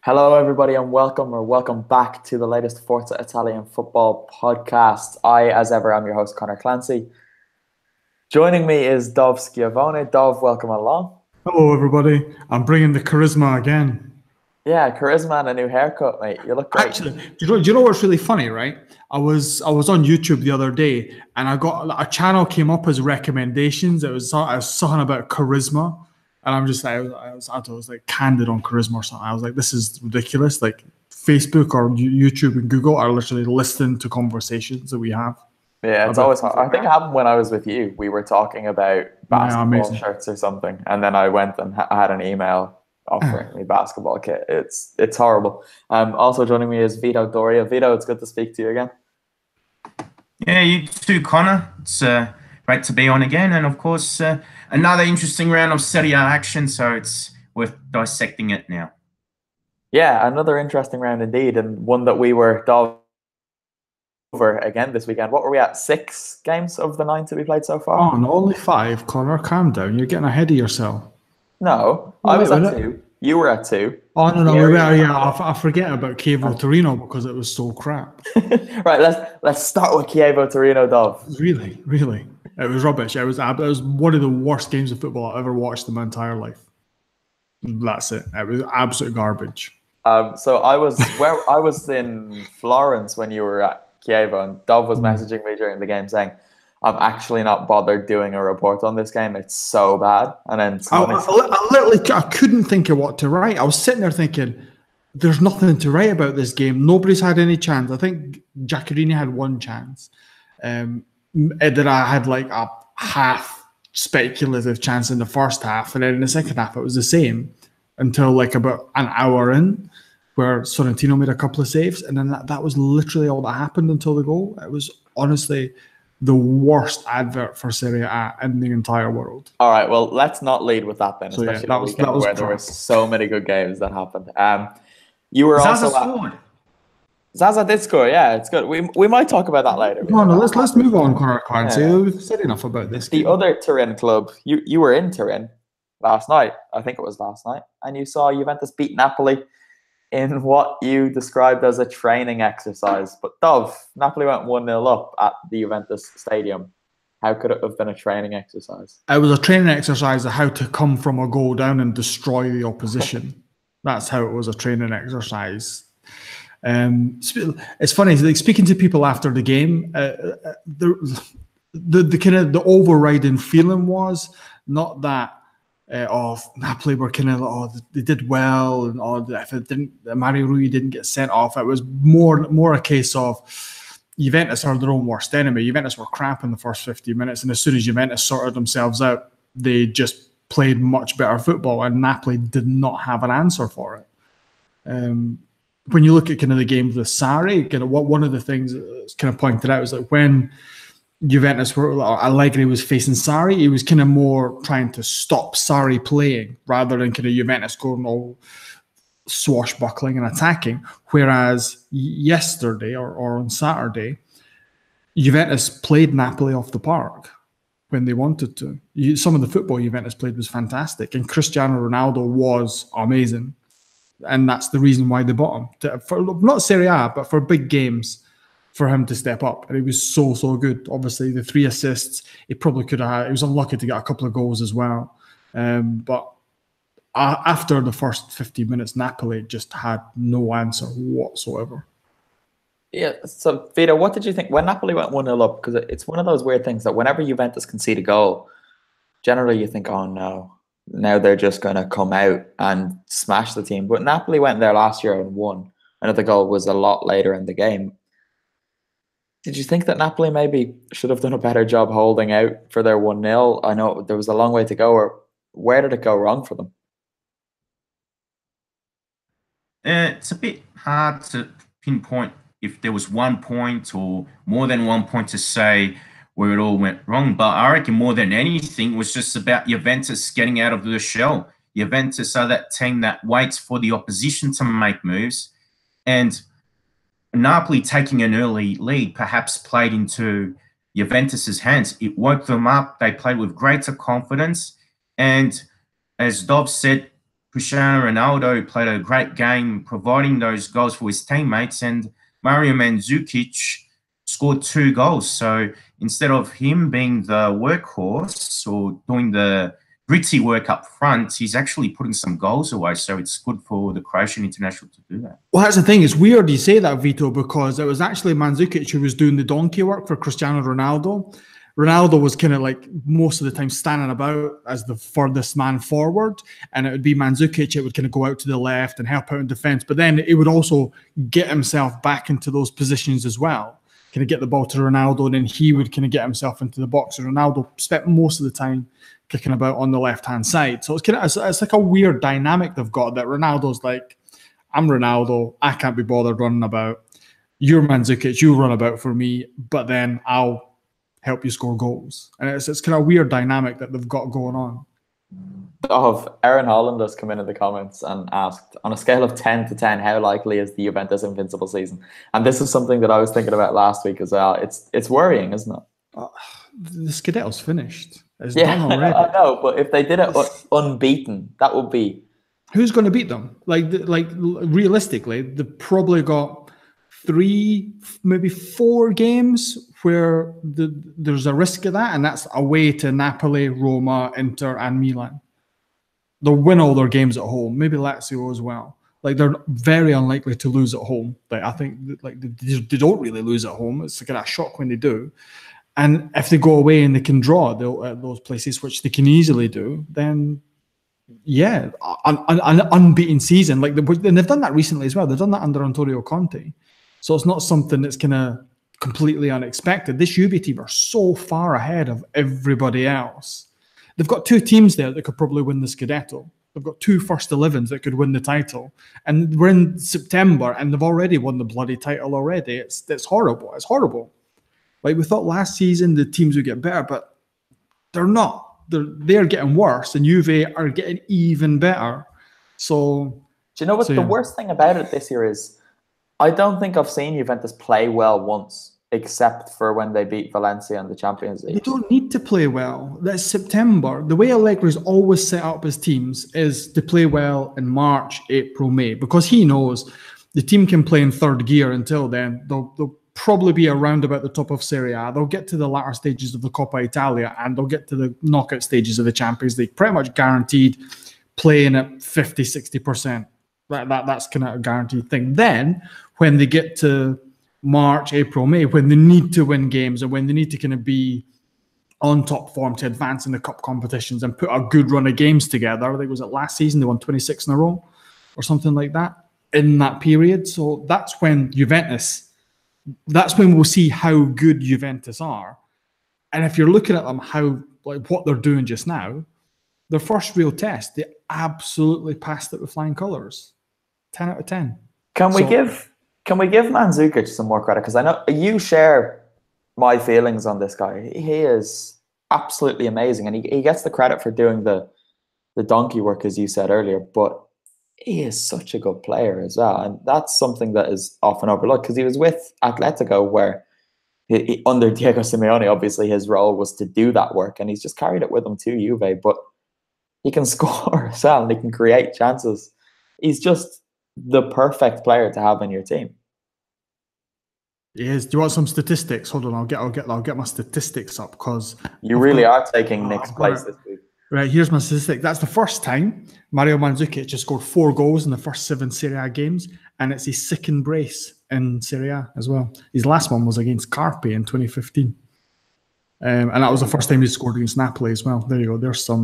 Hello, everybody, and welcome back to the latest Forza Italian Football podcast. I, as ever, am your host, Conor Clancy. Joining me is Dov Schiavone. Dov, welcome along. Hello, everybody. I'm bringing the charisma again. Yeah, charisma and a new haircut, mate. You look great. Actually, do you know what's really funny, right? I was on YouTube the other day, and I got a channel came up as recommendations. I was something about charisma, and I'm just I was like candid on charisma or something. I was like, this is ridiculous. Like Facebook or YouTube and Google are literally listening to conversations that we have. Yeah, it's always hard. I think it happened when I was with you. We were talking about basketball shirts or something, and then I went and I had an email offering me basketball kit. It's horrible. Also joining me is Vito Doria. Vito, it's good to speak to you again. Yeah, you too, Connor. It's great to be on again, and of course another interesting round of Serie A action. So it's worth dissecting it now. Yeah, another interesting round indeed, and one that we were over again this weekend. What were we at? 6 games of the 9 to be played so far? Oh, no, only 5, Connor. Calm down. You're getting ahead of yourself. No, I was at 2. You were at 2. Oh, no. I forget about Chievo Torino because it was so crap. Right, let's start with Chievo Torino, Dov. Really. It was rubbish. It was one of the worst games of football I've ever watched in my entire life. That's it. It was absolute garbage. So I was in Florence when you were at Chievo, and Dov was messaging me during the game saying, I'm actually not bothered doing a report on this game. It's so bad. And then I couldn't think of what to write. I was sitting there thinking, there's nothing to write about this game. Nobody's had any chance. I think Giaccherini had 1 chance. Then I had like a half speculative chance in the first half. And then in the second half, it was the same until like about an hour in, where Sorrentino made a couple of saves. And then that was literally all that happened until the goal. It was honestly the worst advert for Serie A in the entire world. All right, well, let's not lead with that then, especially that was where there were so many good games that happened. You were Zaza scored. Zaza did score, yeah, it's good. We might talk about that later. No, let's move on, Conor Clancy. Yeah. We've said enough about this game. The other Turin club, you were in Turin last night, I think it was last night, and you saw Juventus beat Napoli in what you described as a training exercise. But Dov, Napoli went 1-0 up at the Juventus stadium. How could it have been a training exercise? It was a training exercise of how to come from a goal down and destroy the opposition. That's how it was a training exercise. It's funny, like speaking to people after the game, the kind of the overriding feeling was not that Napoli were kind of they did well, and if it didn't, Mario Rui didn't get sent off. It was more a case of Juventus are their own worst enemy. Juventus were crap in the first 50 minutes, and as soon as Juventus sorted themselves out, they just played much better football, and Napoli did not have an answer for it. When you look at kind of the game with Sarri, kind of one of the things that's kind of pointed out is that when Juventus Allegri was facing Sarri, he was kind of more trying to stop Sarri playing rather than kind of Juventus going all swashbuckling and attacking. Whereas yesterday or on Saturday, Juventus played Napoli off the park when they wanted to. Some of the football Juventus played was fantastic, and Cristiano Ronaldo was amazing. And that's the reason why they bought him. For not Serie A, but for big games, for him to step up. And he was so good. Obviously, the 3 assists, he probably could have had. He was unlucky to get a couple of goals as well. But after the first 50 minutes, Napoli just had no answer whatsoever. Yeah, so Vito, what did you think when Napoli went 1-0 up? Because it's one of those weird things that whenever Juventus concede a goal, generally you think, oh no, now they're just going to come out and smash the team. But Napoli went there last year and won. I know the goal was a lot later in the game. Did you think that Napoli maybe should have done a better job holding out for their 1-0? I know there was a long way to go. Or where did it go wrong for them? It's a bit hard to pinpoint if there was 1 point or more than 1 point to say where it all went wrong. But I reckon more than anything was just about Juventus getting out of the shell. Juventus are that team that waits for the opposition to make moves, and Napoli taking an early lead perhaps played into Juventus's hands. It woke them up. They played with greater confidence. And as Dov said, Cristiano Ronaldo played a great game, providing those goals for his teammates, and Mario Mandzukic scored 2 goals. So instead of him being the workhorse or doing the gritty work up front, he's actually putting some goals away. So it's good for the Croatian international to do that. Well, that's the thing. It's weird you say that, Vito, because it was actually Mandzukic who was doing the donkey work for Cristiano Ronaldo. Ronaldo was kind of like most of the time standing about as the furthest man forward, and it would be Mandzukic. It would kind of go out to the left and help out in defense, but then it would also get himself back into those positions as well. Kind of get the ball to Ronaldo, and then he would kind of get himself into the box. And Ronaldo spent most of the time kicking about on the left-hand side. So it's like a weird dynamic they've got, that Ronaldo's like, I'm Ronaldo, I can't be bothered running about. You're Mandzukic, you run about for me, but then I'll help you score goals. And it's kind of a weird dynamic that they've got going on. Aaron Holland has come in the comments and asked, on a scale of 10 to 10, how likely is the Juventus invincible season? And this is something that I was thinking about last week as well. It's worrying, isn't it? The Scudetto's finished. It's done already. I know, but if they did it unbeaten, that would be... Who's going to beat them? Like realistically, they've probably got 3, maybe 4 games where there's a risk of that, and that's away to Napoli, Roma, Inter, and Milan. They'll win all their games at home, maybe Lazio as well. Like, they're very unlikely to lose at home. Like, I think they don't really lose at home. It's like a shock when they do. And if they go away and they can draw at those places, which they can easily do, then yeah, an unbeaten season. And they've done that recently as well. They've done that under Antonio Conte. So it's not something that's kind of completely unexpected. This Juve team are so far ahead of everybody else. They've got 2 teams there that could probably win the Scudetto. They've got 2 first 11s that could win the title. And we're in September and they've already won the bloody title already. It's horrible. It's horrible. Like, we thought last season the teams would get better, but they're not. They're getting worse, and Juve are getting even better. So, do you know what the worst thing about it this year is? I don't think I've seen Juventus play well once, except for when they beat Valencia in the Champions League. They don't need to play well. That's September. The way Allegri's always set up his teams is to play well in March, April, May, because he knows the team can play in third gear until then. They'll probably be around about the top of Serie A. They'll get to the latter stages of the Coppa Italia, and they'll get to the knockout stages of the Champions League. Pretty much guaranteed playing at 50, 60%. That's kind of a guaranteed thing. Then, when they get to March, April, May, when they need to win games and when they need to kind of be on top form to advance in the cup competitions and put a good run of games together. I think it was last season, they won 26 in a row or something like that in that period. So that's when we'll see how good Juventus are. And if you're looking at them, what they're doing just now, their first real test, they absolutely passed it with flying colours. 10 out of 10. Can we give Mandzukic some more credit? Because I know you share my feelings on this guy. He is absolutely amazing, and he gets the credit for doing the donkey work, as you said earlier, but he is such a good player as well. And that's something that is often overlooked, because he was with Atletico, where under Diego Simeone, obviously his role was to do that work, and he's just carried it with him to Juve. But he can score as well, and he can create chances. He's just the perfect player to have in your team. He is. Do you want some statistics? Hold on, I'll get my statistics up, because you really are taking Nick's place this week. Right, here's my statistic. That's the first time Mario Mandzukic has scored 4 goals in the first 7 Serie A games, and it's his second brace in Serie A as well. His last one was against Carpe in 2015. And that was the first time he scored against Napoli as well. There you go. There's some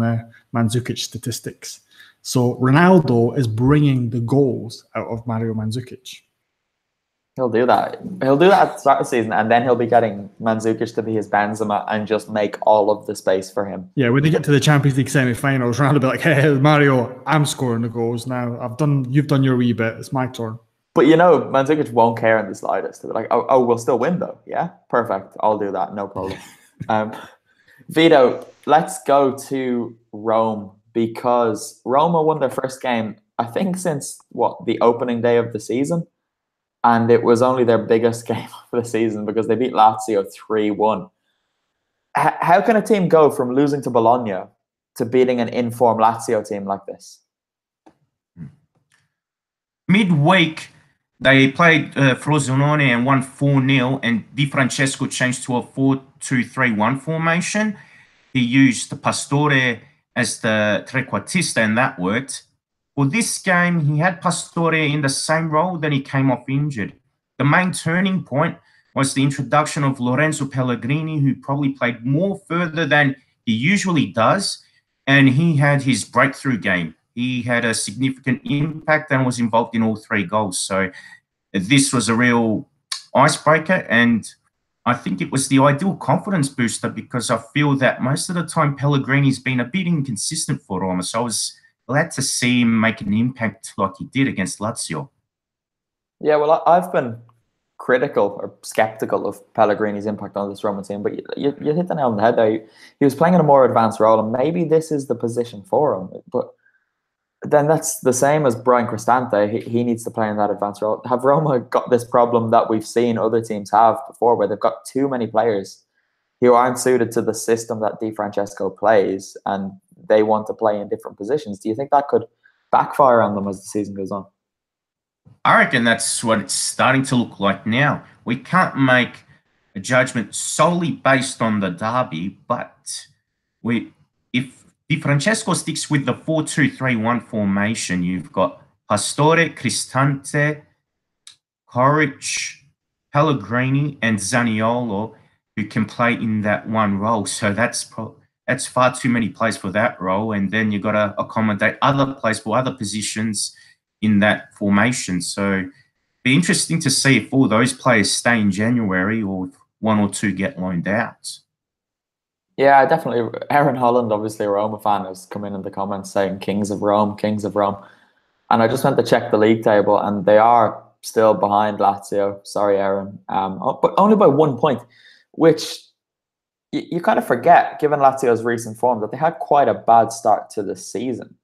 Mandzukic statistics. So Ronaldo is bringing the goals out of Mario Mandzukic. He'll do that. He'll do that at the start of the season, and then he'll be getting Mandzukic to be his Benzema and just make all of the space for him. Yeah, when they get to the Champions League semi-finals, Ronaldo will be like, "Hey, Mario, I'm scoring the goals now. You've done your wee bit. It's my turn." But you know, Mandzukic won't care in the slightest. They'll be like, "Oh, we'll still win though. Yeah, perfect. I'll do that. No problem." Vito, let's go to Rome, because Roma won their first game, I think, since the opening day of the season. And it was only their biggest game of the season, because they beat Lazio 3-1. How can a team go from losing to Bologna to beating an in-form Lazio team like this? midweek, they played Frosinone and won 4-0, and Di Francesco changed to a 4-2-3-1 formation. He used Pastore as the trequartista, and that worked. For this game, he had Pastore in the same role, then he came off injured. The main turning point was the introduction of Lorenzo Pellegrini, who probably played more further than he usually does, and he had his breakthrough game. He had a significant impact and was involved in all 3 goals. So this was a real icebreaker, and I think it was the ideal confidence booster because I feel that most of the time Pellegrini's been a bit inconsistent for Roma. So I was glad to see him make an impact like he did against Lazio. Yeah, well, I've been critical or skeptical of Pellegrini's impact on this Roma team, but you hit the nail on the head there. He was playing in a more advanced role, and maybe this is the position for him. But then that's the same as Brian Cristante. He needs to play in that advanced role. Have Roma got this problem that we've seen other teams have before, where they've got too many players who aren't suited to the system that Di Francesco plays, and they want to play in different positions? Do you think that could backfire on them as the season goes on? I reckon that's what it's starting to look like now. We can't make a judgment solely based on the derby, but if Di Francesco sticks with the 4-2-3-1 formation, you've got Pastore, Cristante, Koric, Pellegrini, and Zaniolo who can play in that one role. So that's far too many players for that role, and then you've got to accommodate other players for other positions in that formation. So it'd be interesting to see if all those players stay in January or if 1 or 2 get loaned out. Yeah, definitely. Aaron Holland, obviously a Roma fan, has come in the comments saying Kings of Rome, Kings of Rome. And I just went to check the league table, and they are still behind Lazio. Sorry, Aaron. But only by 1 point, which you kind of forget, given Lazio's recent form, that they had quite a bad start to the season.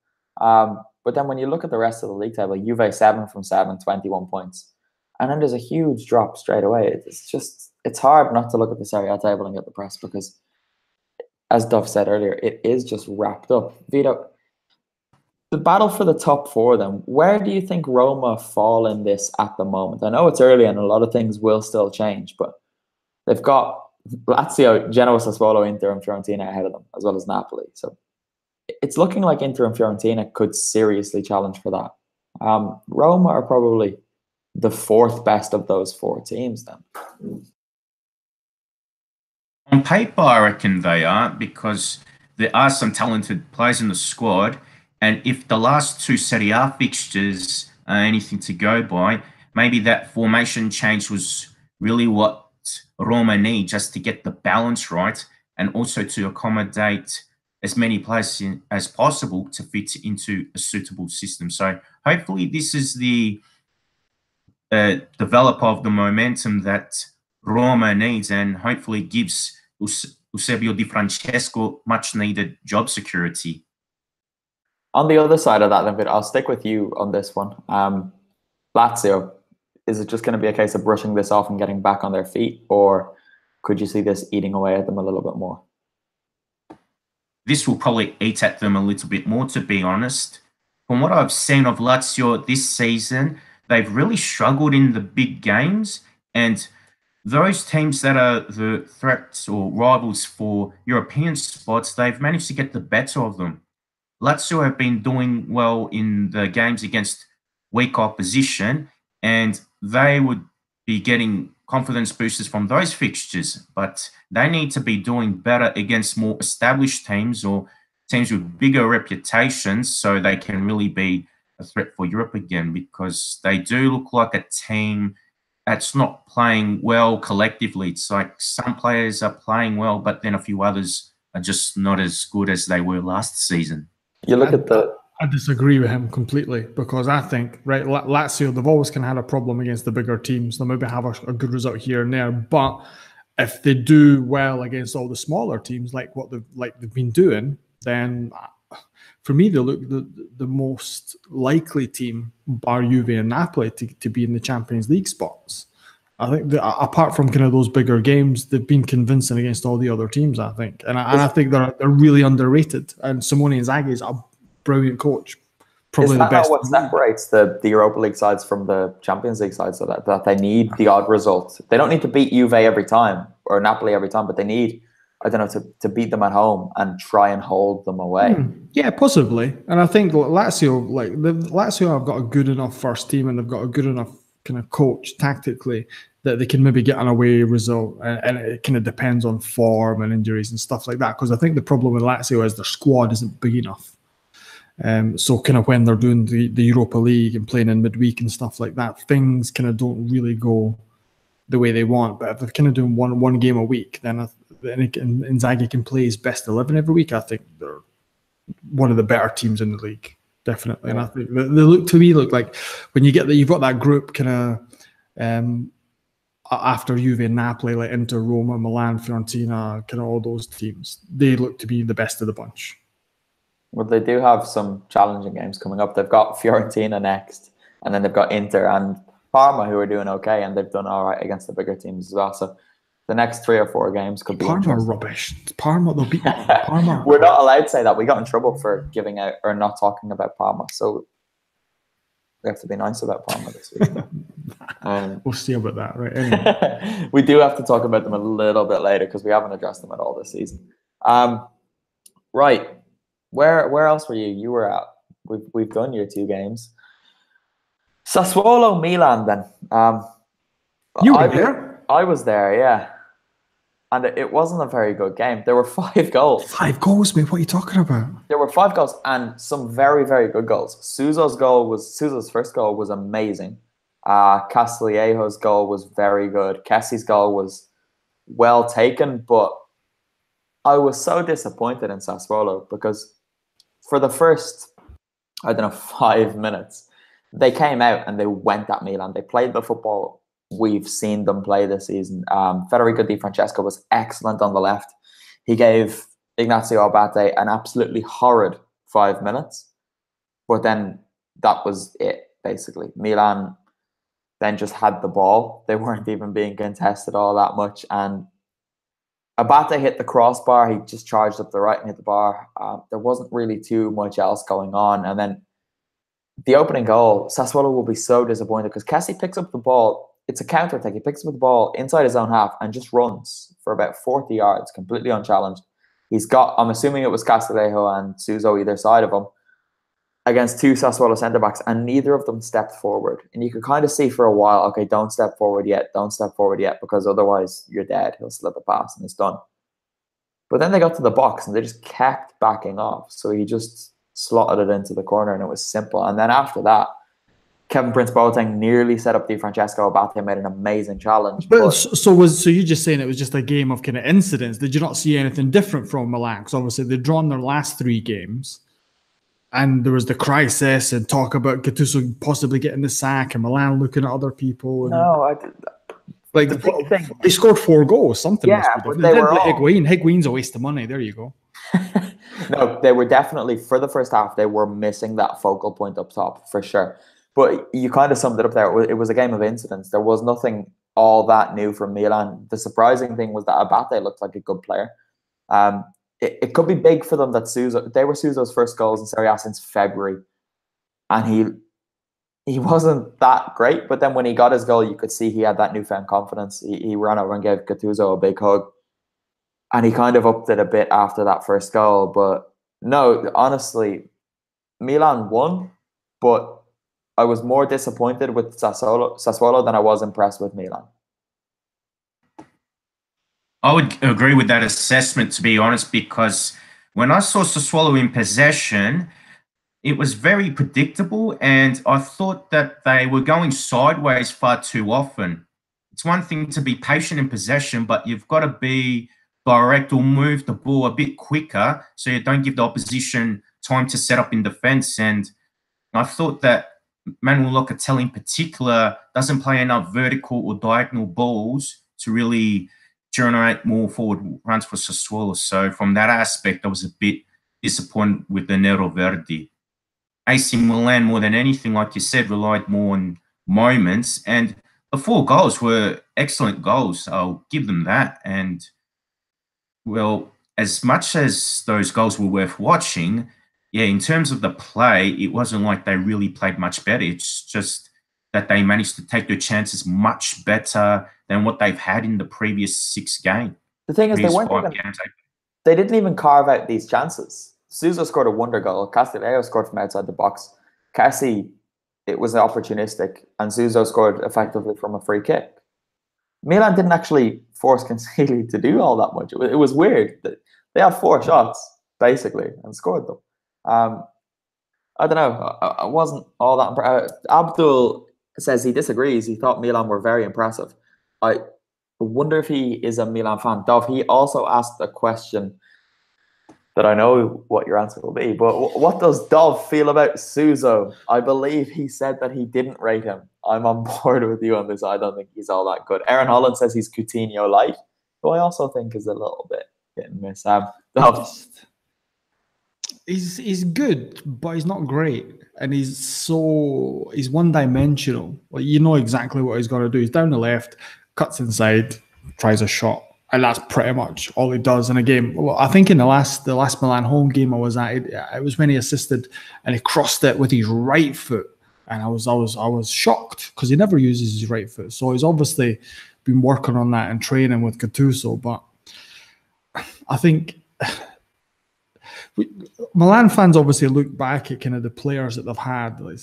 But then when you look at the rest of the league table, Juve 7 from 7, 21 points. And then there's a huge drop straight away. It's hard not to look at the Serie A table and get depressed because, as Duff said earlier, it is just wrapped up. Vito, the battle for the top 4 then, where do you think Roma fall in this at the moment? I know it's early and a lot of things will still change, but they've got Lazio, Genoa, Sassuolo, Inter and Fiorentina ahead of them, as well as Napoli. So it's looking like Inter and Fiorentina could seriously challenge for that. Roma are probably the 4th best of those 4 teams then. On paper, I reckon they are, because there are some talented players in the squad. And if the last 2 Serie A fixtures are anything to go by, maybe that formation change was really what Roma need just to get the balance right and also to accommodate as many players as possible to fit into a suitable system. So hopefully this is the developer of the momentum that Roma needs, and hopefully gives Eusebio Di Francesco much needed job security. On the other side of that, then, I'll stick with you on this one. Lazio, is it just going to be a case of brushing this off and getting back on their feet, or could you see this eating away at them a little bit more? This will probably eat at them a little bit more, to be honest. From what I've seen of Lazio this season, they've really struggled in the big games, and those teams that are the threats or rivals for European spots, they've managed to get the better of them. Lazio have been doing well in the games against weak opposition, and they would be getting confidence boosters from those fixtures, but they need to be doing better against more established teams or teams with bigger reputations so they can really be a threat for Europe again, because they do look like a team that's not playing well collectively. It's like some players are playing well, but then a few others are just not as good as they were last season. You look at the... I disagree with him completely, because I think, right, Lazio, they've always kind of had a problem against the bigger teams. They'll maybe have a good result here and there, but if they do well against all the smaller teams, like they've been doing, then for me, they look the most likely team, bar Juve and Napoli, to be in the Champions League spots. I think apart from kind of those bigger games, they've been convincing against all the other teams, I think. And I think they're really underrated. And Simone Inzaghi is a brilliant coach. probably Is the that best. not what separates the Europa League sides from the Champions League sides? So that they need the odd result. They don't need to beat Juve every time or Napoli every time, but they need, I don't know, to beat them at home and try and hold them away. Yeah, possibly. And I think Lazio have got a good enough first team, and they've got a good enough kind of coach tactically that they can maybe get an away result. And it kind of depends on form and injuries and stuff like that. Because I think the problem with Lazio is their squad isn't big enough. So kind of when they're doing the Europa League and playing in midweek and stuff like that, things kind of don't really go the way they want. But if they're kind of doing one game a week, then Inzaghi can play his best 11 every week. I think they're one of the better teams in the league, definitely. And I think they look like when you've got that group kind of after Juve and Napoli, like Inter, Roma, Milan, Fiorentina, kind of all those teams, they look to be the best of the bunch. Well, they do have some challenging games coming up. They've got Fiorentina next, and then they've got Inter and Parma, who are doing okay, and they've done all right against the bigger teams as well. So the next 3 or 4 games could be Parma are rubbish. Parma, they'll beat Parma. We're not allowed to say that. We got in trouble for giving out or not talking about Parma. So we have to be nice about Parma this week. We'll see about that, right? Anyway. We do have to talk about them a little bit later because we haven't addressed them at all this season. Right. Where else were you? You were at. We've done your 2 games. Sassuolo Milan then. You were there? I was there, yeah. And it wasn't a very good game. There were 5 goals. 5 goals, mate. What are you talking about? There were 5 goals and some very, very good goals. Suso's first goal was amazing. Castillejo's goal was very good. Kessi's goal was well taken, but I was so disappointed in Sassuolo because for the first, 5 minutes, they came out and they went at Milan. They played the football we've seen them play this season. Federico Di Francesco was excellent on the left. He gave Ignazio Abate an absolutely horrid 5 minutes, but then that was it, basically. Milan then just had the ball. They weren't even being contested all that much, and Abate hit the crossbar. He just charged up the right and hit the bar. There wasn't really too much else going on. And then the opening goal, Sassuolo will be so disappointed because Kessie picks up the ball. It's a counter attack. He picks up the ball inside his own half and just runs for about 40 yards, completely unchallenged. He's got, I'm assuming it was Castillejo and Suso either side of him, against 2 Sassuolo centre-backs, and neither of them stepped forward. And you could kind of see for a while, okay, don't step forward yet, because otherwise you're dead. He'll slip a pass and it's done. But then they got to the box and they just kept backing off. So he just slotted it into the corner and it was simple. And then after that, Kevin Prince Boateng nearly set up Di Francesco. Abate made an amazing challenge. But so you're just saying it was just a game of kind of incidents? Did you not see anything different from Milan? Because obviously they'd drawn their last 3 games. And there was the crisis and talk about Gattuso possibly getting the sack and Milan looking at other people. And they scored 4 goals. Something. Yeah, but they were all... Higuain's a waste of money. There you go. No, they were definitely, for the first half, they were missing that focal point up top for sure. But you kind of summed it up there. It was a game of incidents. There was nothing all that new from Milan. The surprising thing was that Abate looked like a good player. It could be big for them that they were Suso's first goals in Serie A since February. And he wasn't that great. But then when he got his goal, you could see he had that newfound confidence. He ran over and gave Gattuso a big hug. And he kind of upped it a bit after that first goal. But no, honestly, Milan won. But I was more disappointed with Sassuolo than I was impressed with Milan. I would agree with that assessment, to be honest, because when I saw Sassuolo in possession, it was very predictable, and I thought that they were going sideways far too often. It's one thing to be patient in possession, but you've got to be direct or move the ball a bit quicker so you don't give the opposition time to set up in defence. And I thought that Manuel Locatelli in particular doesn't play enough vertical or diagonal balls to really generate more forward runs for Sassuolo. So from that aspect, I was a bit disappointed with the Nero Verdi. AC Milan, more than anything, like you said, relied more on moments. And the 4 goals were excellent goals. I'll give them that. And, well, as much as those goals were worth watching, yeah, in terms of the play, it wasn't like they really played much better. It's just that they managed to take their chances much better than what they've had in the previous 6 games. The thing is, Previous 5 games. they didn't even carve out these chances. Suso scored a wonder goal. Castillejo scored from outside the box. Cassie, it was opportunistic, and Suso scored effectively from a free kick. Milan didn't actually force Consigli to do all that much. It was weird. They had 4 shots, basically, and scored them. I don't know. I wasn't all that impressed. Abdul says he disagrees. He thought Milan were very impressive. I wonder if he is a Milan fan. Dov, he also asked a question that I know what your answer will be, but what does Dov feel about Suso? I believe he said that he didn't rate him. I'm on board with you on this. I don't think he's all that good. Aaron Holland says he's Coutinho light, who I also think is a little bit hit and miss. Dov. He's good, but he's not great, and he's one-dimensional. Like, you know exactly what he's going to do. He's down the left, cuts inside, tries a shot, and that's pretty much all he does in a game. Well, I think in the last Milan home game I was at, it was when he assisted and he crossed it with his right foot, and I was shocked because he never uses his right foot. So he's obviously been working on that and training with Gattuso. But I think Milan fans obviously look back at kind of the players that they've had, like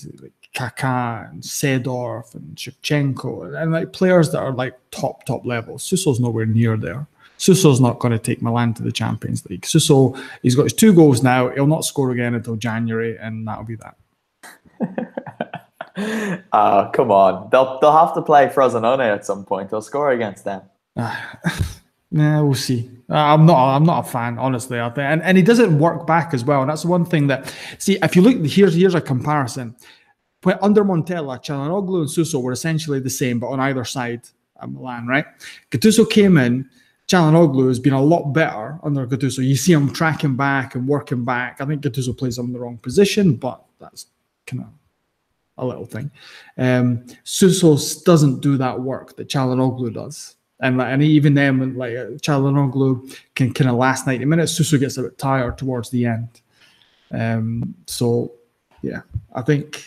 Kaká and Seedorf and Shevchenko, and like players that are like top level. Suso's nowhere near there. Suso's not going to take Milan to the Champions League. Suso, he's got his 2 goals now. He'll not score again until January, and that'll be that. Come on. They'll have to play Frosinone at some point. They'll score against them. Nah, we'll see. I'm not a fan, honestly. I think, and he doesn't work back as well. And that's one thing that, see, if you look, here's a comparison. When under Montella, Çalhanoğlu and Suso were essentially the same, but on either side at Milan, right? Gattuso came in. Çalhanoğlu has been a lot better under Gattuso. You see him tracking back and working back. I think Gattuso plays him in the wrong position, but that's kind of a little thing. Suso doesn't do that work that Çalhanoğlu does. And even then, like Çalhanoğlu can kind of last 90 minutes. Suso gets a bit tired towards the end. So, yeah, I think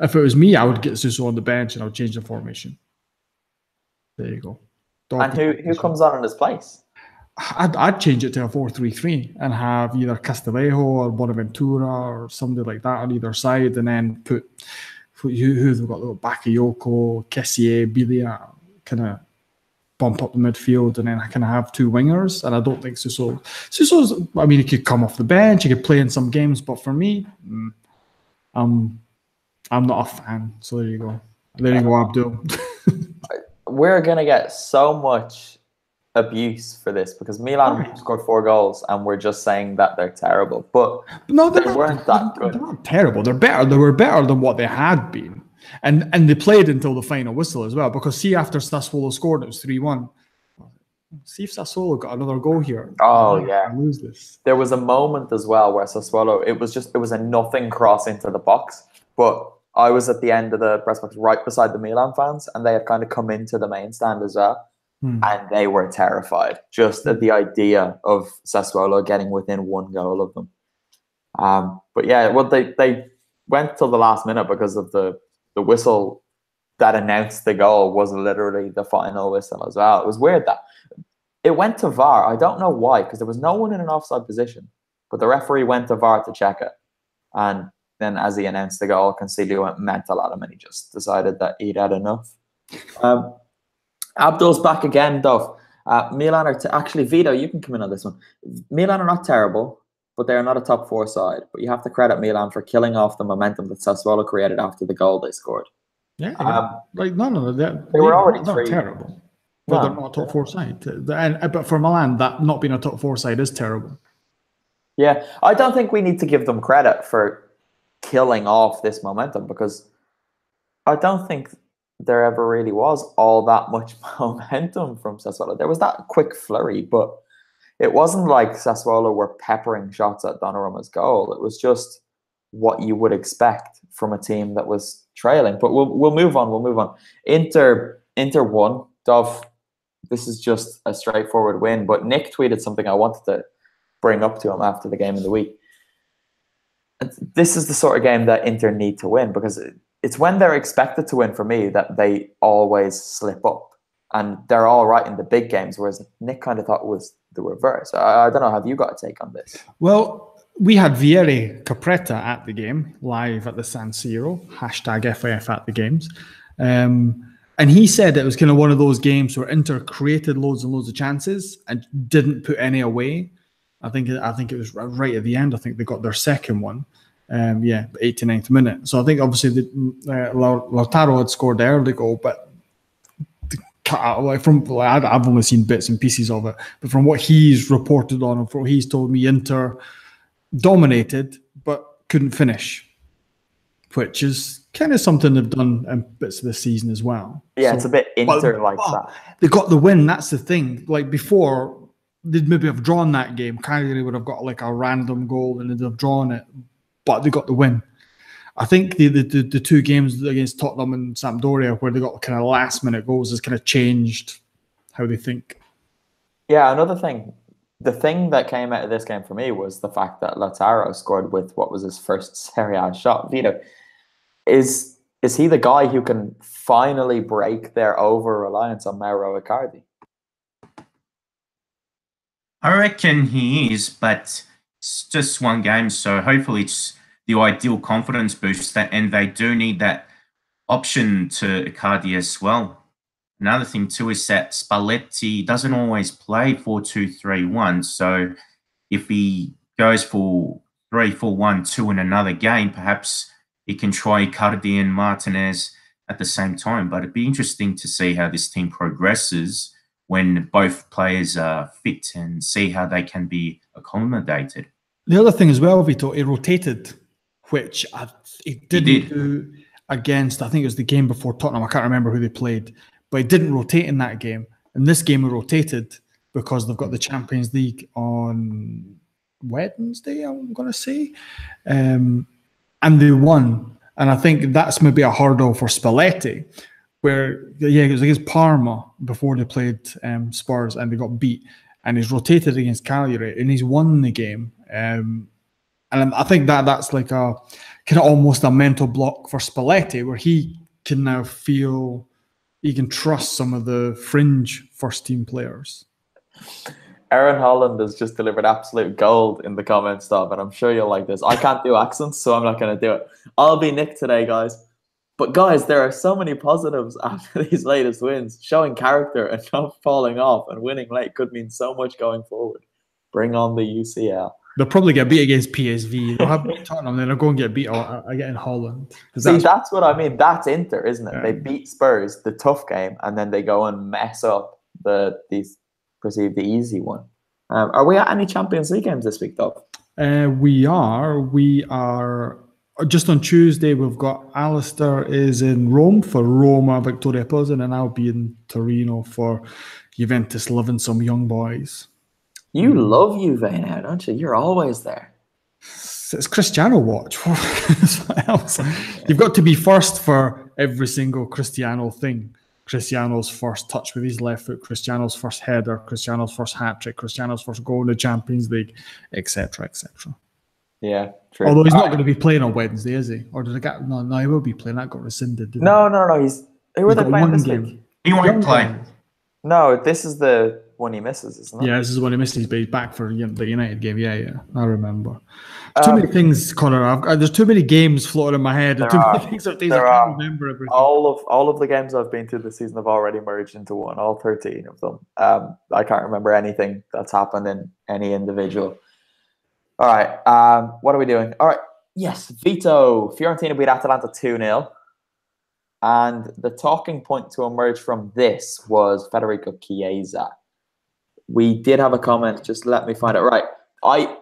if it was me, I would get Suso on the bench and I would change the formation. There you go. And who comes on in his place? I'd change it to a 4-3-3 and have either Castillejo or Bonaventura or somebody like that on either side, and then put who they've got, Bakayoko, Kessié, Bilia, kind of bump up the midfield, and then I can have 2 wingers. And I don't think Suso's, I mean, he could come off the bench, he could play in some games, but for me, I'm not a fan. So there you go. There you go, Abdul. We're going to get so much abuse for this because Milan scored 4 goals and we're just saying that they're terrible. But no, they weren't that good. They're not terrible. They're better. They were better than what they had been. And they played until the final whistle as well, because see, after Sassuolo scored, it was 3-1. See if Sassuolo got another goal here. Oh, yeah. Lose this. There was a moment as well where Sassuolo, it was a nothing cross into the box, but I was at the end of the press box right beside the Milan fans, and they had kind of come into the main stand as well, and they were terrified just at the idea of Sassuolo getting within 1 goal of them. But yeah, well, they went till the last minute because of the whistle that announced the goal was literally the final whistle as well. It was weird that it went to VAR. I don't know why, because there was no one in an offside position, but the referee went to VAR to check it. And then as he announced the goal, Consigli went mental at him and he just decided that he'd had enough. Abdul's back again, Dov. Milan are actually, Vito, you can come in on this one. Milan are not terrible, but they are not a top 4 side. But you have to credit Milan for killing off the momentum that Sassuolo created after the goal they scored. Yeah, like no, they were already not terrible. But they're not a top 4 side. But for Milan, that not being a top 4 side is terrible. Yeah, I don't think we need to give them credit for killing off this momentum, because I don't think there ever really was all that much momentum from Sassuolo. There was that quick flurry, but it wasn't like Sassuolo were peppering shots at Donnarumma's goal. It was just what you would expect from a team that was trailing. But we'll move on. We'll move on. Inter won. Dov, this is just a straightforward win. But Nick tweeted something I wanted to bring up to him after the game of the week. this is the sort of game that Inter need to win, because it's when they're expected to win for me that they always slip up, and they're all right in the big games, whereas Nick kind of thought it was the reverse. I don't know. Have you got a take on this? Well, we had Vieri Capretta at the game, live at the San Siro, #FAF at the games. And he said it was kind of one of those games where Inter created loads and loads of chances and didn't put any away. I think it was right at the end. I think they got their second one. 89th minute. So I think obviously Lautaro had scored the early goal, but I've only seen bits and pieces of it. But from what he's reported on and from what he's told me, Inter dominated but couldn't finish, which is kind of something they've done in bits of the season as well. Yeah, so, it's a bit Inter like that. They got the win. That's the thing. Like before, they'd maybe have drawn that game. Cagliari would have got like a random goal and they'd have drawn it, but they got the win. I think the two games against Tottenham and Sampdoria, where they got kind of last minute goals, has kind of changed how they think. Yeah, another thing. The thing that came out of this game for me was the fact that Lautaro scored with what was his first Serie A shot. Vito, is he the guy who can finally break their over-reliance on Mauro Icardi? I reckon he is, but it's just one game, so hopefully it's the ideal confidence boost, and they do need that option to Icardi as well. Another thing too is that Spalletti doesn't always play 4-2-3-1, so if he goes for 3-4-1-2 in another game, perhaps he can try Icardi and Martinez at the same time. But it'd be interesting to see how this team progresses when both players are fit and see how they can be accommodated. The other thing as well, Vito, he rotated, which he didn't do against, I think it was the game before Tottenham. I can't remember who they played, but he didn't rotate in that game. In this game, he rotated because they've got the Champions League on Wednesday, I'm going to say. And they won. And I think that's maybe a hurdle for Spalletti, where, it was against Parma before they played Spurs and they got beat. And he's rotated against Cagliari and he's won the game. And I think that's like a kind of almost a mental block for Spalletti, where he can now feel he can trust some of the fringe first-team players. Aaron Holland has just delivered absolute gold in the comments, Dom, and I'm sure you'll like this. I can't do accents, so I'm not going to do it. I'll be Nick today, guys. But guys, there are so many positives after these latest wins. Showing character and not falling off and winning late could mean so much going forward. Bring on the UCL. They'll probably get beat against PSV. They'll have beat Tottenham, then they'll go and get beat again in Holland. See, that's what I mean. That's Inter, isn't it? Yeah. They beat Spurs, the tough game, and then they go and mess up these perceived the easy one. Are we at any Champions League games this week, though? We are. Just on Tuesday, we've got Alistair is in Rome for Roma, Victoria Pilsen, and I'll be in Torino for Juventus, loving some young boys. You love Juve now, don't you? You're always there. It's Cristiano watch. What else? You've got to be first for every single Cristiano thing. Cristiano's first touch with his left foot, Cristiano's first header, Cristiano's first hat-trick, Cristiano's first goal in the Champions League, etc., etc. Yeah, true. Although he's not going to be playing on Wednesday, is he? Or did I get... No, he will be playing. That got rescinded, didn't No. Who were they playing this week? He won't play. No, this is the one he misses, isn't it? Yeah, this is one he misses, but he's back for the United game. Yeah, I remember. Too many things, Conor. There's too many games floating in my head. Too many things I can't remember everything. All of the games I've been to this season have already merged into one. All 13 of them. I can't remember anything that's happened in any individual. All right. What are we doing? All right. Yes, Vito. Fiorentina beat Atalanta 2-0. And the talking point to emerge from this was Federico Chiesa. We did have a comment. Just let me find it. Right. I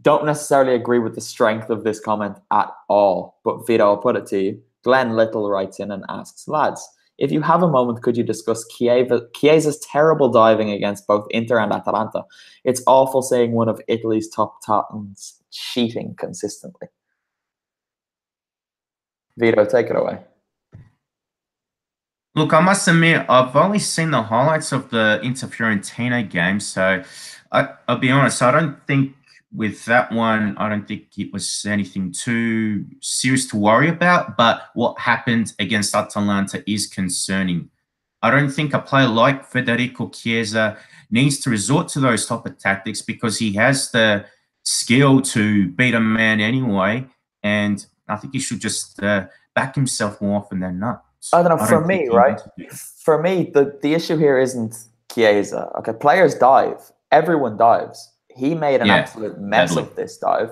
don't necessarily agree with the strength of this comment at all. But Vito, I'll put it to you. Glenn Little writes in and asks, lads, if you have a moment, could you discuss Chiesa's terrible diving against both Inter and Atalanta? It's awful seeing one of Italy's top titans cheating consistently. Vito, take it away. Look, I must admit, I've only seen the highlights of the Inter-Fiorentina game, so I'll be honest, I don't think with that one, I don't think it was anything too serious to worry about. But what happened against Atalanta is concerning. I don't think a player like Federico Chiesa needs to resort to those type of tactics because he has the skill to beat a man anyway. And I think he should just back himself more often than not. I don't know. For me, right? For me, the issue here isn't Chiesa. Okay, players dive. Everyone dives. He made an absolute mess of this dive.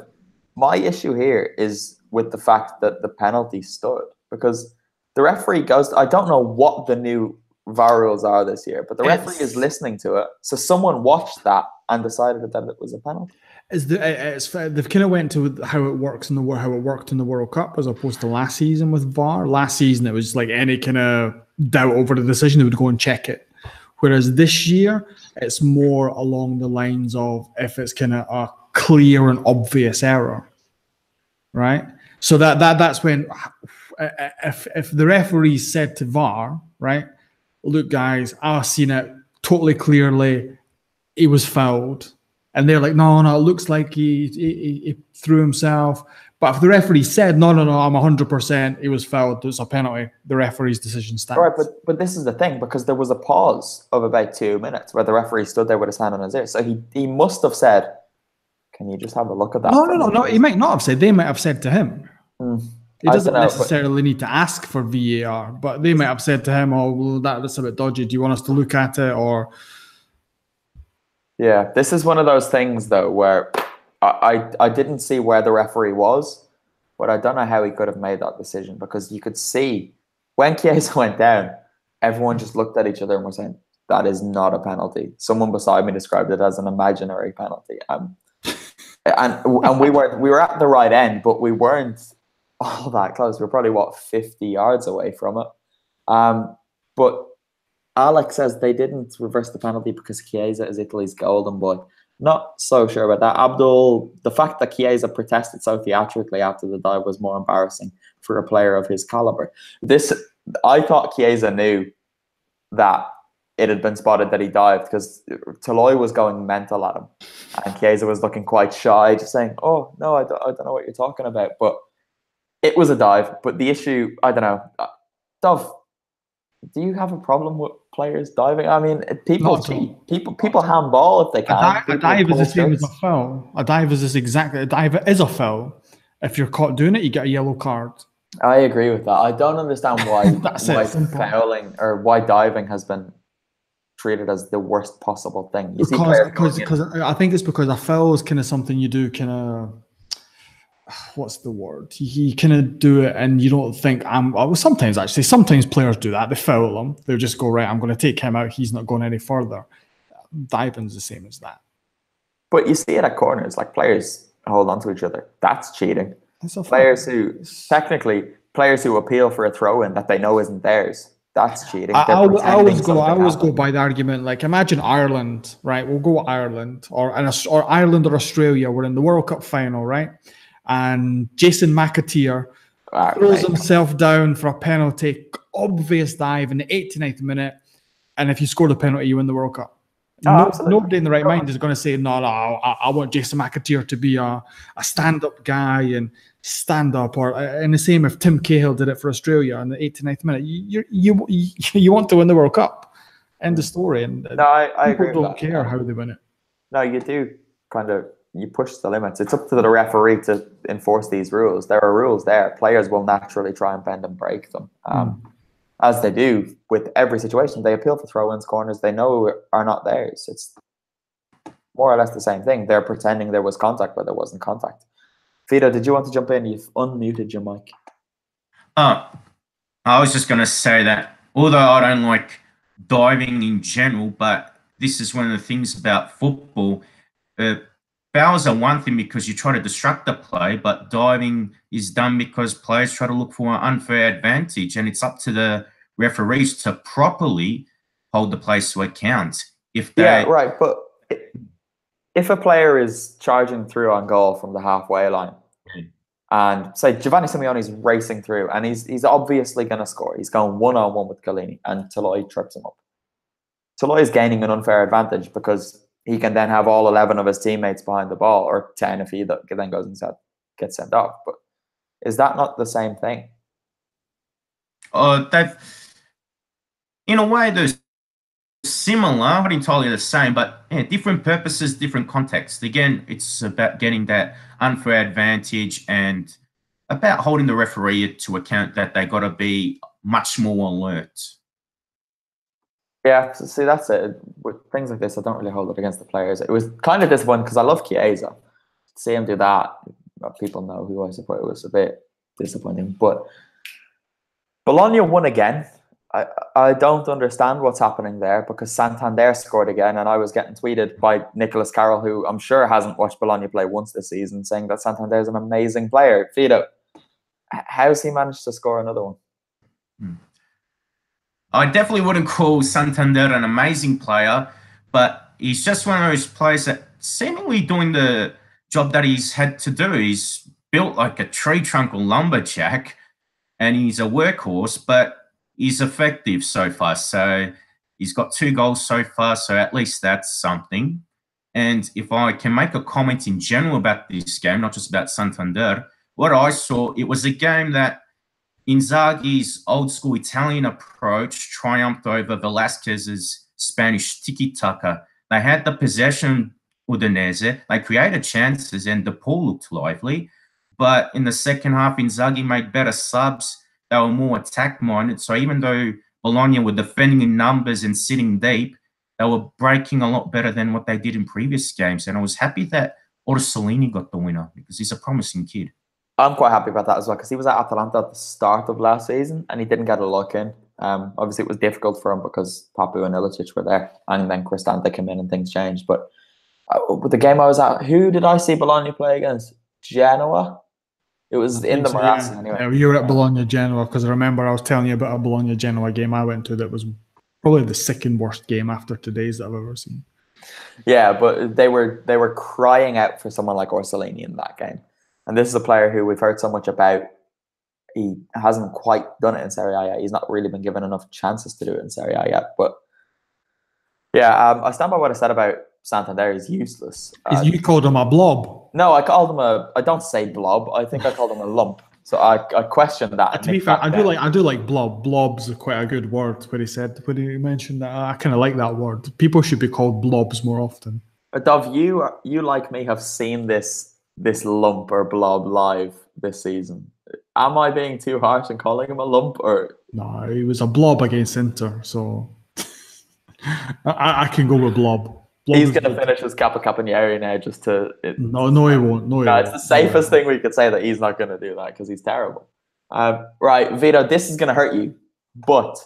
My issue here is with the fact that the penalty stood because the referee goes. I don't know what the new VAR rules are this year, but the referee is listening to it. So someone watched that and decided that it was a penalty. They've kind of went to how it works in how it worked in the World Cup as opposed to last season with VAR. Last season it was like any kind of doubt over the decision, they would go and check it. Whereas this year it's more along the lines of if it's kind of a clear and obvious error, right? So that's when if the referee said to VAR, right, look guys, I've seen it totally clearly, he was fouled. And they're like, no, it looks like he threw himself. But if the referee said, no, I'm 100%, he was fouled, it's a penalty, the referee's decision stands. Right, but this is the thing, because there was a pause of about 2 minutes where the referee stood there with his hand on his ear. So he must have said, can you just have a look at that? No, he might not have said. They might have said to him. He doesn't necessarily need to ask for VAR, but they might have said to him, oh, well, that's a bit dodgy. Do you want us to look at it? Or... Yeah, this is one of those things, though, where I didn't see where the referee was, but I don't know how he could have made that decision because you could see when Chiesa went down, everyone just looked at each other and was saying, that is not a penalty. Someone beside me described it as an imaginary penalty. And we were at the right end, but we weren't all that close. We're probably, 50 yards away from it. But Alex says they didn't reverse the penalty because Chiesa is Italy's golden boy. Not so sure about that. Abdul, the fact that Chiesa protested so theatrically after the dive was more embarrassing for a player of his caliber. I thought Chiesa knew that it had been spotted that he dived because Toloi was going mental at him. And Chiesa was looking quite shy, just saying, oh, no, I don't know what you're talking about. But it was a dive. But the issue, I don't know. Dov, do you have a problem with players diving? I mean, people cheat. People handball if they can. A dive is the same as a foul. A dive is a foul. If you're caught doing it, you get a yellow card. I agree with that. I don't understand why fouling or why diving has been treated as the worst possible thing. Because I think it's because a foul is kind of something you do kind of. What's the word? You kind of do it and you don't think sometimes players do that. They foul him. They'll just go, right, I'm going to take him out. He's not going any further. Diving's the same as that. But you see it at corners, like players hold on to each other. That's cheating. Players who appeal for a throw-in that they know isn't theirs. That's cheating. I always go by the argument, like imagine Ireland, right? We'll go Ireland or Ireland or Australia. We're in the World Cup final, right? And Jason McAteer throws himself down for a penalty, obvious dive in the 89th minute. And if you score the penalty, you win the World Cup. Nobody in the right mind is going to say, no, I want Jason McAteer to be a stand-up guy and stand up. And the same if Tim Cahill did it for Australia in the 89th minute. You want to win the World Cup. End of story. And I agree. People don't care how they win it. No, you do you push the limits. It's up to the referee to enforce these rules. There are rules there. Players will naturally try and bend and break them. As they do with every situation. They appeal for throw-ins, corners they know are not theirs. It's more or less the same thing. They're pretending there was contact, but there wasn't contact. Vito, did you want to jump in? You've unmuted your mic. I was just going to say that although I don't like diving in general, but this is one of the things about football. Fouls are one thing because you try to distract the play, but diving is done because players try to look for an unfair advantage, and it's up to the referees to properly hold the players to account. But if a player is charging through on goal from the halfway line, and say Giovanni Simeone's racing through, and he's obviously going to score. He's going one-on-one with Chiellini, and Toloi trips him up. Toloi is gaining an unfair advantage because he can then have all 11 of his teammates behind the ball, or 10 if he then goes and gets sent off. But is that not the same thing? In a way, they're similar, not entirely the same, but different purposes, different contexts. Again, it's about getting that unfair advantage and about holding the referee to account that they got to be much more alert. Yeah, see, that's it. With things like this, I don't really hold it against the players. It was kind of disappointing because I love Chiesa. To see him do that, people know who I support. It was a bit disappointing. But Bologna won again. I don't understand what's happening there because Santander scored again, and I was getting tweeted by Nicholas Carroll, who I'm sure hasn't watched Bologna play once this season, saying that Santander is an amazing player. Vito, how's he managed to score another one? I definitely wouldn't call Santander an amazing player, but he's just one of those players that seemingly doing the job that he's had to do. He's built like a tree trunk or lumberjack, and he's a workhorse, but he's effective so far. So he's got 2 goals so far, so at least that's something. And if I can make a comment in general about this game, not just about Santander, what I saw, it was a game that Inzaghi's old-school Italian approach triumphed over Velasquez's Spanish tiki-taka. They had the possession, Udinese. They created chances, and the pool looked lively. But in the second half, Inzaghi made better subs. They were more attack-minded. So even though Bologna were defending in numbers and sitting deep, they were breaking a lot better than what they did in previous games. And I was happy that Orsolini got the winner because he's a promising kid. I'm quite happy about that as well because he was at Atalanta at the start of last season and he didn't get a look in. Obviously, it was difficult for him because Papu and Ilicic were there, and then Cristante came in and things changed. But with the game I was at, who did I see Bologna play against? Genoa? It was in the Marassi anyway. Yeah, you were at Bologna Genoa because I remember I was telling you about a Bologna Genoa game I went to that was probably the second worst game after today's that I've ever seen. Yeah, but they were crying out for someone like Orsolini in that game. And this is a player who we've heard so much about. He hasn't quite done it in Serie A yet. He's not really been given enough chances to do it in Serie A yet. But yeah, I stand by what I said about Santander. He's useless. You called him a blob. No, I called him I don't say blob. I think I called him a lump. So I questioned that. To be fair, I do like blob. Blob's quite a good word. When he mentioned that, I kind of like that word. People should be called blobs more often. Dov, you like me have seen this lump or blob live this season. Am I being too harsh in calling him a lump? Or no, he was a blob against Inter, so I can go with blob. He's going to finish his Capocannoniere now just to... No, he won't. No, it's the safest thing we could say that he's not going to do that because he's terrible. Right, Vito, this is going to hurt you, but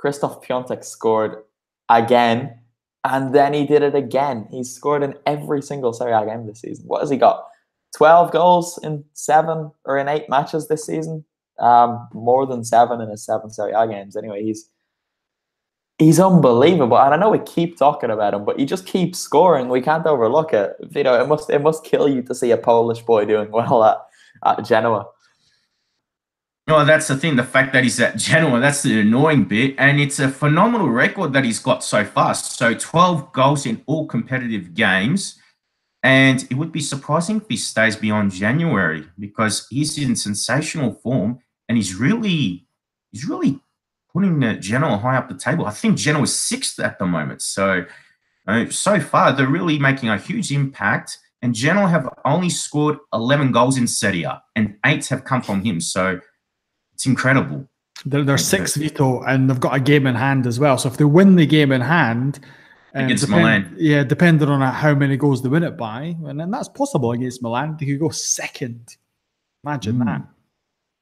Krzysztof Piątek scored again, and then he did it again. He's scored in every single Serie A game this season. What has he got? 12 goals in 7 or in 8 matches this season. More than 7 in his 7 Serie A games. Anyway, he's unbelievable. And I know we keep talking about him, but he just keeps scoring. We can't overlook it. Vito, it must kill you to see a Polish boy doing well at Genoa. No, that's the thing. The fact that he's at Genoa, that's the annoying bit. And it's a phenomenal record that he's got so far. So 12 goals in all competitive games. And it would be surprising if he stays beyond January because he's in sensational form and he's really putting Genoa high up the table. I think Genoa is 6th at the moment. So, so far, they're really making a huge impact. And Genoa have only scored 11 goals in Serie A, and 8 have come from him. So, it's incredible. They're 6th, Vito, and they've got a game in hand as well. So, if they win the game in hand... against Milan. Yeah, depending on how many goals they win it by. And then that's possible against Milan. They could go 2nd. Imagine that.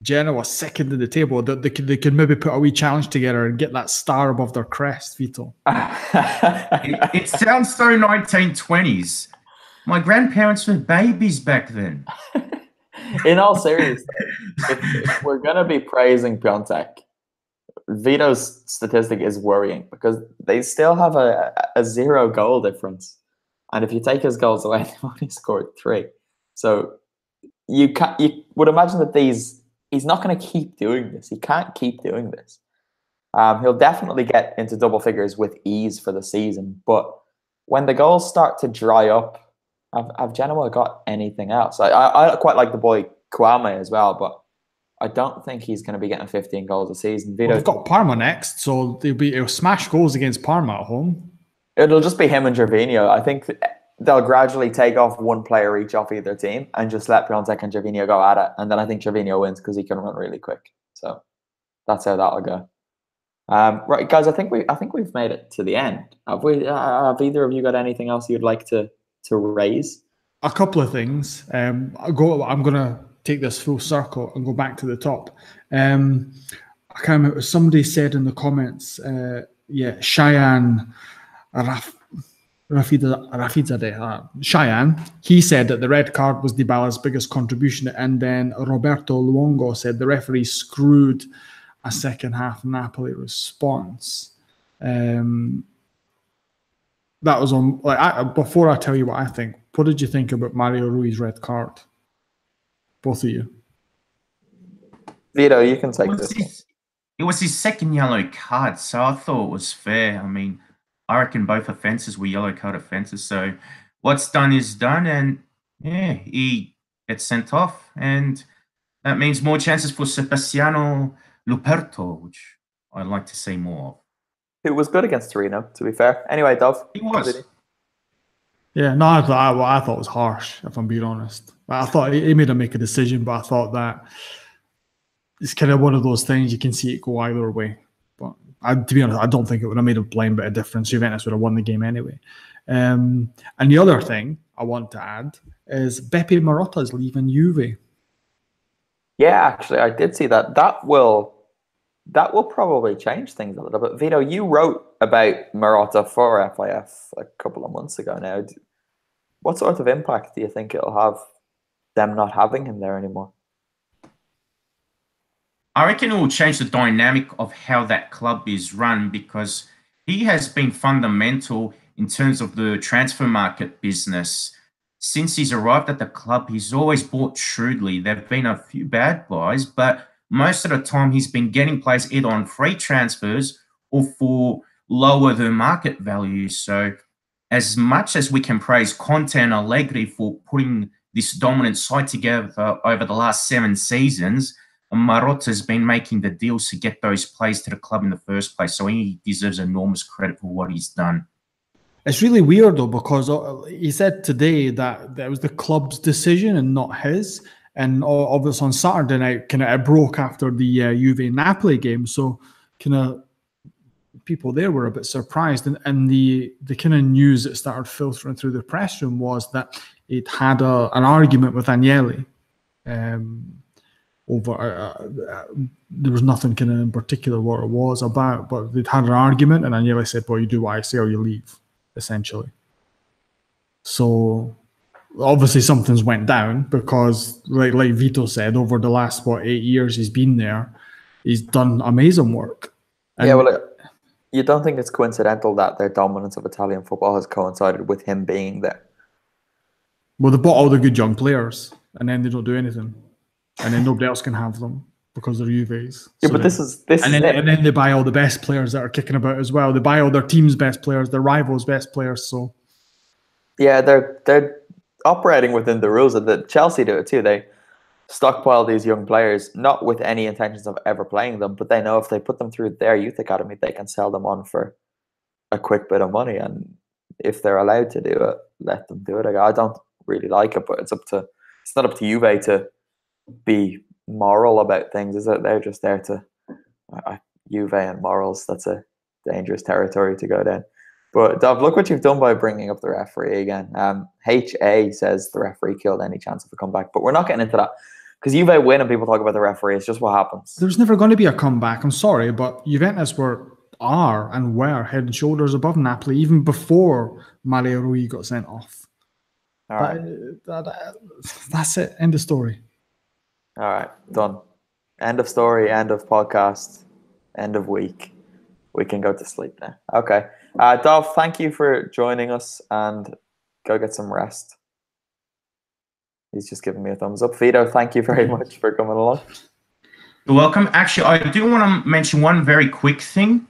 Genoa 2nd in the table. They could maybe put a wee challenge together and get that star above their crest, Vito. It sounds so 1920s. My grandparents were babies back then. In all seriousness, if we're going to be praising Piątek, Vito's statistic is worrying because they still have a 0 goal difference. And if you take his goals away, they've only scored 3. So you would imagine that he's not going to keep doing this. He can't keep doing this. He'll definitely get into double figures with ease for the season, but when the goals start to dry up, have Genoa got anything else? I quite like the boy Kwame as well, but I don't think he's going to be getting 15 goals a season. Vito, Well, they've got Parma next, so it'll smash goals against Parma at home. it'll just be him and Gervinho. I think they'll gradually take off one player each off either team and just let Piontek and Gervinho go at it. And then I think Gervinho wins because he can run really quick. So that's how that'll go. Right, guys, I think we've made it to the end. Have either of you got anything else you'd like to raise? A couple of things. I'm gonna take this full circle and go back to the top. I can't remember. Somebody said in the comments, Cheyenne Cheyenne. He said that the red card was Dybala's biggest contribution, and then Roberto Luongo said the referee screwed a second half Napoli response. That was on. Before I tell you what I think, what did you think about Mario Rui's red card? Both of you. Vito, you can take this. It was his second yellow card, so I thought it was fair. I mean, I reckon both offences were yellow card offences. So what's done is done, and he gets sent off, and that means more chances for Sebastiano Luperto, which I'd like to see more of. It was good against Torino, to be fair. Anyway, Dov. He was. Yeah, no, I thought it was harsh, if I'm being honest. I thought he made him make a decision, but I thought that it's kind of one of those things you can see it go either way. But to be honest, I don't think it would have made a blind bit of difference. Juventus would have won the game anyway. And the other thing I want to add is Beppe Marotta is leaving Juve. Yeah, actually, I did see that. That will probably change things a little bit. Vito, you wrote about Marotta for FIF a couple of months ago now. What sort of impact do you think it'll have, them not having him there anymore? I reckon it will change the dynamic of how that club is run, because he has been fundamental in terms of the transfer market business. Since he's arrived at the club, he's always bought shrewdly. There have been a few bad buys, but most of the time he's been getting players either on free transfers or for lower than market value. So as much as we can praise Conte and Allegri for putting this dominant side together over the last 7 seasons, Marotta's been making the deals to get those players to the club in the first place. So he deserves enormous credit for what he's done. It's really weird, though, because he said today that it was the club's decision and not his. And obviously on Saturday night, it broke after the Juve-Napoli game. So people there were a bit surprised. And the kind of news that started filtering through the press room was that it had an argument with Agnelli over there was nothing kind of in particular what it was about, but they'd had an argument, and Agnelli said, well, you do what I say or you leave, essentially. So obviously something's went down, because like Vito said, over the last 8 years he's been there, he's done amazing work. And you don't think it's coincidental that their dominance of Italian football has coincided with him being there? Well, they bought all the good young players, and then they don't do anything, and then nobody else can have them because they're Juve's. Yeah, so but this is and then they buy all the best players that are kicking about as well. They buy all their team's best players, their rivals' best players. So yeah, they're operating within the rules, and the Chelsea do it too. They stockpile these young players, not with any intentions of ever playing them, but they know if they put them through their youth academy, they can sell them on for a quick bit of money. And if they're allowed to do it, let them do it. I don't really like it, but it's not up to Juve to be moral about things, is it? They're just there to Juve and morals. That's a dangerous territory to go down. But Dov, look what you've done by bringing up the referee again. HA says the referee killed any chance of a comeback, but we're not getting into that because Juve win and people talk about the referee. It's just what happens. There's never going to be a comeback. I'm sorry, but Juventus were head and shoulders above Napoli even before Mario Rui got sent off. All right. That's it. End of story. All right. Done. End of story. End of podcast. End of week. We can go to sleep now. Okay. Dov, thank you for joining us, and go get some rest. He's just giving me a thumbs up. Vito, thank you very much for coming along. You're welcome. Actually, I do want to mention one very quick thing.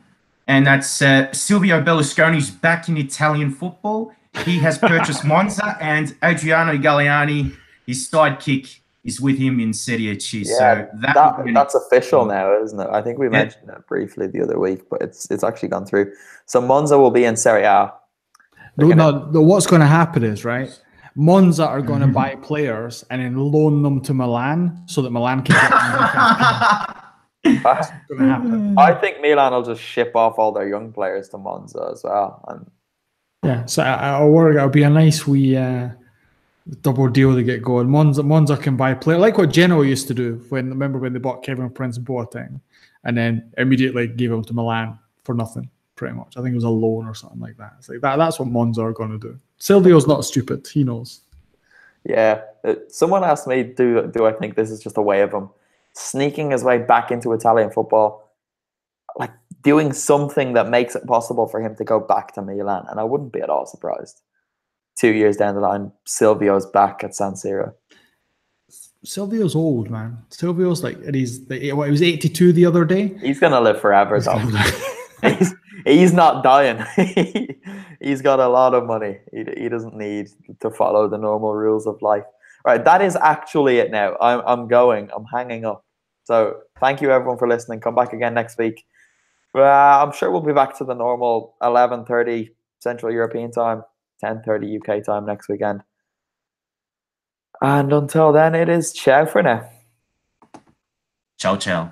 and that's Silvio Berlusconi's back in Italian football. He has purchased Monza, and Adriano Galliani, his sidekick, is with him in Serie A. Yeah, So that's official now, isn't it? I think we mentioned it briefly the other week, but it's actually gone through. So Monza will be in Serie A. What's going to happen is, right, Monza are going to buy players and then loan them to Milan so that Milan can get them. That's going to happen. I think Milan will just ship off all their young players to Monza as well. And yeah, so it'll be a nice wee double deal to get going. Monza can buy players like what Genoa used to do remember when they bought Kevin Prince Boateng and then immediately gave him to Milan for nothing. Pretty much, I think it was a loan or something like that. It's like that's what Monza are going to do. Silvio's not stupid; he knows. Yeah, someone asked me, do I think this is just a way of him sneaking his way back into Italian football, like doing something that makes it possible for him to go back to Milan? And I wouldn't be at all surprised. 2 years down the line, Silvio's back at San Siro. Silvio's old, man. Silvio's he was 82 the other day. He's gonna live forever, though. He's not dying. He's got a lot of money. He doesn't need to follow the normal rules of life. All right, that is actually it now. I'm going. I'm hanging up. So thank you everyone for listening. Come back again next week. I'm sure we'll be back to the normal 11:30 Central European time, 10:30 UK time next weekend. And until then, it is ciao for now. Ciao, ciao.